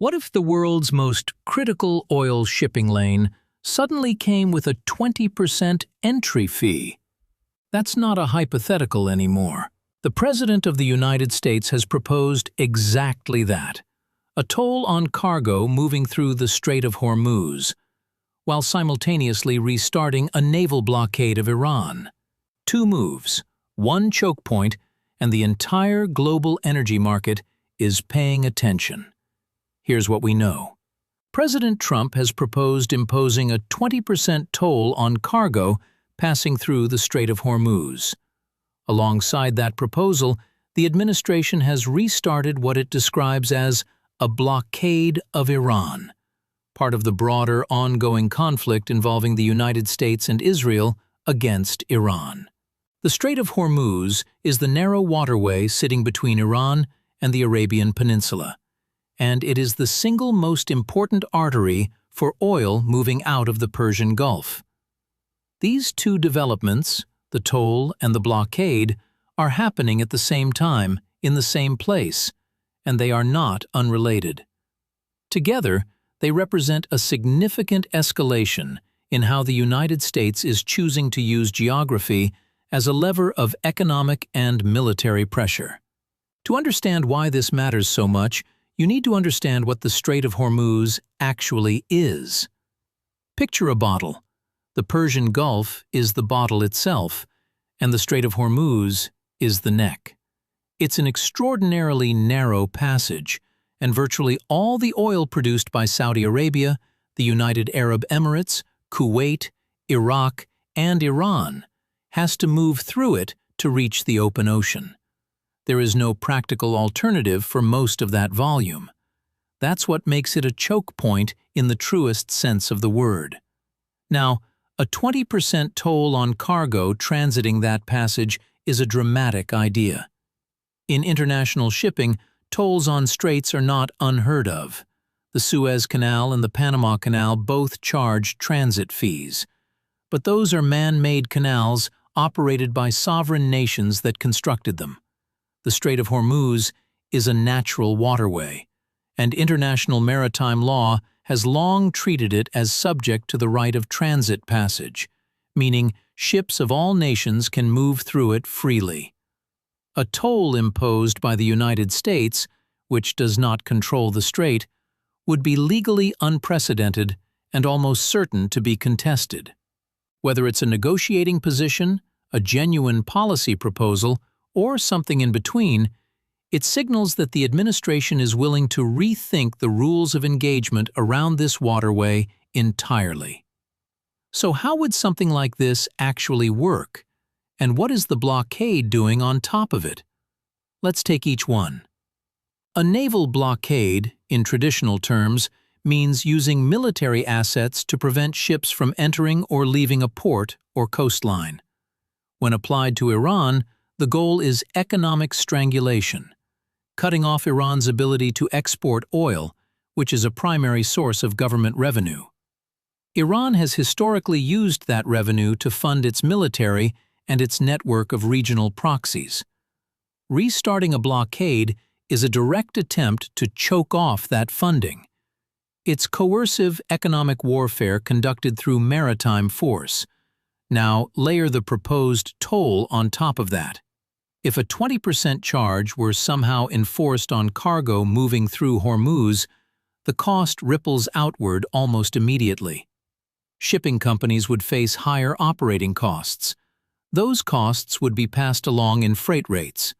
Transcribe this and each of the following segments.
What if the world's most critical oil shipping lane suddenly came with a 20% entry fee? That's not a hypothetical anymore. The President of the United States has proposed exactly that, a toll on cargo moving through the Strait of Hormuz, while simultaneously restarting a naval blockade of Iran. Two moves, one choke point, and the entire global energy market is paying attention. Here's what we know. President Trump has proposed imposing a 20% toll on cargo passing through the Strait of Hormuz. Alongside that proposal, the administration has restarted what it describes as a blockade of Iran, part of the broader ongoing conflict involving the United States and Israel against Iran. The Strait of Hormuz is the narrow waterway sitting between Iran and the Arabian Peninsula, and it is the single most important artery for oil moving out of the Persian Gulf. These two developments, the toll and the blockade, are happening at the same time, in the same place, and they are not unrelated. Together, they represent a significant escalation in how the United States is choosing to use geography as a lever of economic and military pressure. To understand why this matters so much, you need to understand what the Strait of Hormuz actually is. Picture a bottle. The Persian Gulf is the bottle itself, and the Strait of Hormuz is the neck. It's an extraordinarily narrow passage, and virtually all the oil produced by Saudi Arabia, the United Arab Emirates, Kuwait, Iraq, and Iran has to move through it to reach the open ocean. There is no practical alternative for most of that volume. That's what makes it a choke point in the truest sense of the word. Now, a 20% toll on cargo transiting that passage is a dramatic idea. In international shipping, tolls on straits are not unheard of. The Suez Canal and the Panama Canal both charge transit fees. But those are man-made canals operated by sovereign nations that constructed them. The Strait of Hormuz is a natural waterway, and international maritime law has long treated it as subject to the right of transit passage, meaning ships of all nations can move through it freely. A toll imposed by the United States, which does not control the strait, would be legally unprecedented and almost certain to be contested. Whether it's a negotiating position, a genuine policy proposal, or something in between, it signals that the administration is willing to rethink the rules of engagement around this waterway entirely. So how would something like this actually work? And what is the blockade doing on top of it? Let's take each one. A naval blockade, in traditional terms, means using military assets to prevent ships from entering or leaving a port or coastline. When applied to Iran, the goal is economic strangulation, cutting off Iran's ability to export oil, which is a primary source of government revenue. Iran has historically used that revenue to fund its military and its network of regional proxies. Restarting a blockade is a direct attempt to choke off that funding. It's coercive economic warfare conducted through maritime force. Now, layer the proposed toll on top of that. If a 20% charge were somehow enforced on cargo moving through Hormuz, the cost ripples outward almost immediately. Shipping companies would face higher operating costs. Those costs would be passed along in freight rates.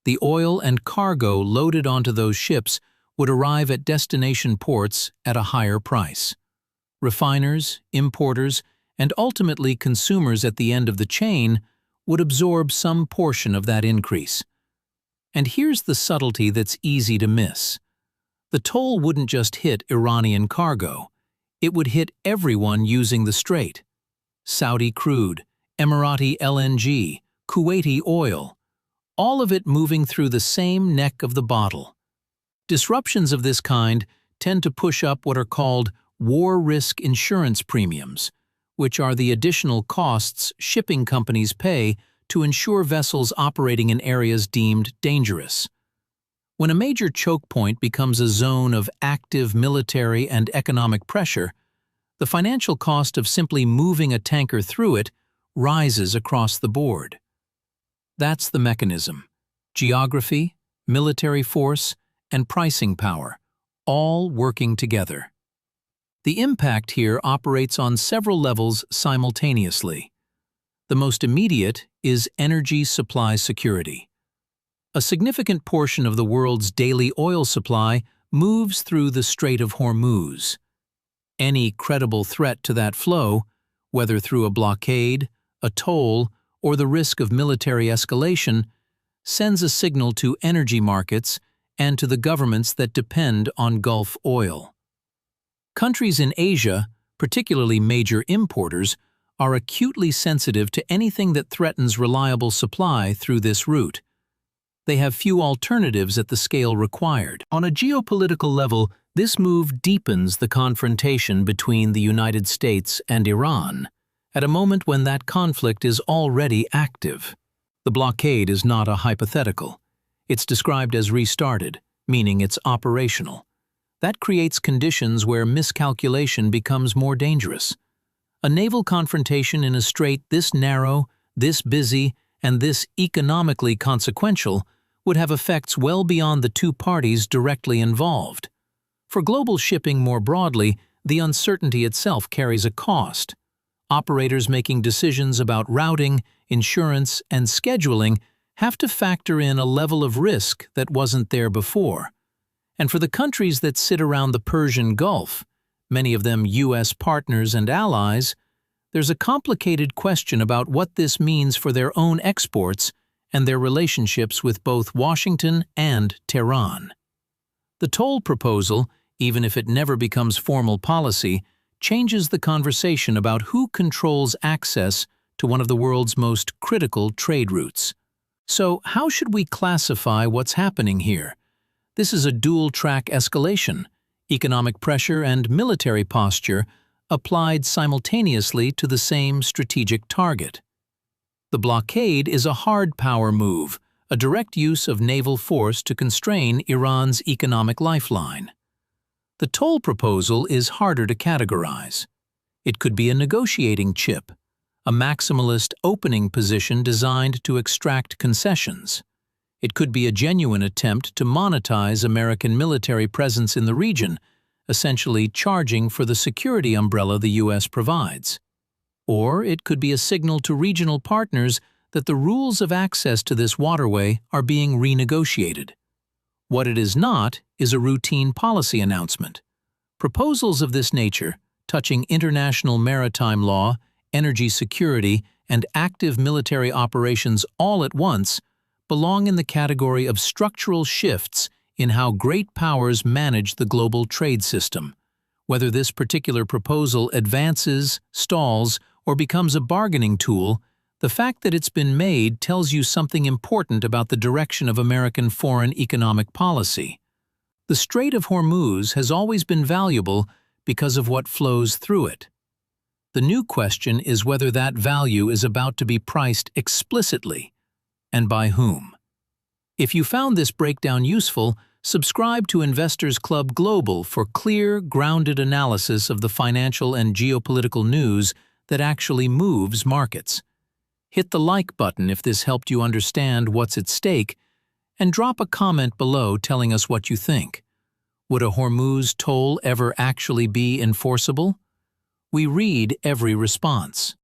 The oil and cargo loaded onto those ships would arrive at destination ports at a higher price. Refiners, importers, and ultimately consumers at the end of the chain would absorb some portion of that increase. And here's the subtlety that's easy to miss. The toll wouldn't just hit Iranian cargo. It would hit everyone using the strait. Saudi crude, Emirati LNG, Kuwaiti oil, all of it moving through the same neck of the bottle. Disruptions of this kind tend to push up what are called war risk insurance premiums, which are the additional costs shipping companies pay to ensure vessels operating in areas deemed dangerous. When a major choke point becomes a zone of active military and economic pressure, the financial cost of simply moving a tanker through it rises across the board. That's the mechanism: geography, military force, and pricing power, all working together. The impact here operates on several levels simultaneously. The most immediate is energy supply security. A significant portion of the world's daily oil supply moves through the Strait of Hormuz. Any credible threat to that flow, whether through a blockade, a toll, or the risk of military escalation, sends a signal to energy markets and to the governments that depend on Gulf oil. Countries in Asia, particularly major importers, are acutely sensitive to anything that threatens reliable supply through this route. They have few alternatives at the scale required. On a geopolitical level, this move deepens the confrontation between the United States and Iran, at a moment when that conflict is already active. The blockade is not a hypothetical. It's described as restarted, meaning it's operational. That creates conditions where miscalculation becomes more dangerous. A naval confrontation in a strait this narrow, this busy, and this economically consequential would have effects well beyond the two parties directly involved. For global shipping more broadly, the uncertainty itself carries a cost. Operators making decisions about routing, insurance, and scheduling have to factor in a level of risk that wasn't there before. And for the countries that sit around the Persian Gulf, many of them U.S. partners and allies, there's a complicated question about what this means for their own exports and their relationships with both Washington and Tehran. The toll proposal, even if it never becomes formal policy, changes the conversation about who controls access to one of the world's most critical trade routes. So, how should we classify what's happening here? This is a dual-track escalation, economic pressure and military posture applied simultaneously to the same strategic target. The blockade is a hard power move, a direct use of naval force to constrain Iran's economic lifeline. The toll proposal is harder to categorize. It could be a negotiating chip, a maximalist opening position designed to extract concessions. It could be a genuine attempt to monetize American military presence in the region, essentially charging for the security umbrella the U.S. provides. Or it could be a signal to regional partners that the rules of access to this waterway are being renegotiated. What it is not is a routine policy announcement. Proposals of this nature, touching international maritime law, energy security, and active military operations all at once, belong in the category of structural shifts in how great powers manage the global trade system. Whether this particular proposal advances, stalls, or becomes a bargaining tool, the fact that it's been made tells you something important about the direction of American foreign economic policy. The Strait of Hormuz has always been valuable because of what flows through it. The new question is whether that value is about to be priced explicitly, and by whom. If you found this breakdown useful, subscribe to Investors Club Global for clear, grounded analysis of the financial and geopolitical news that actually moves markets. Hit the like button if this helped you understand what's at stake, and drop a comment below telling us what you think. Would a Hormuz toll ever actually be enforceable? We read every response.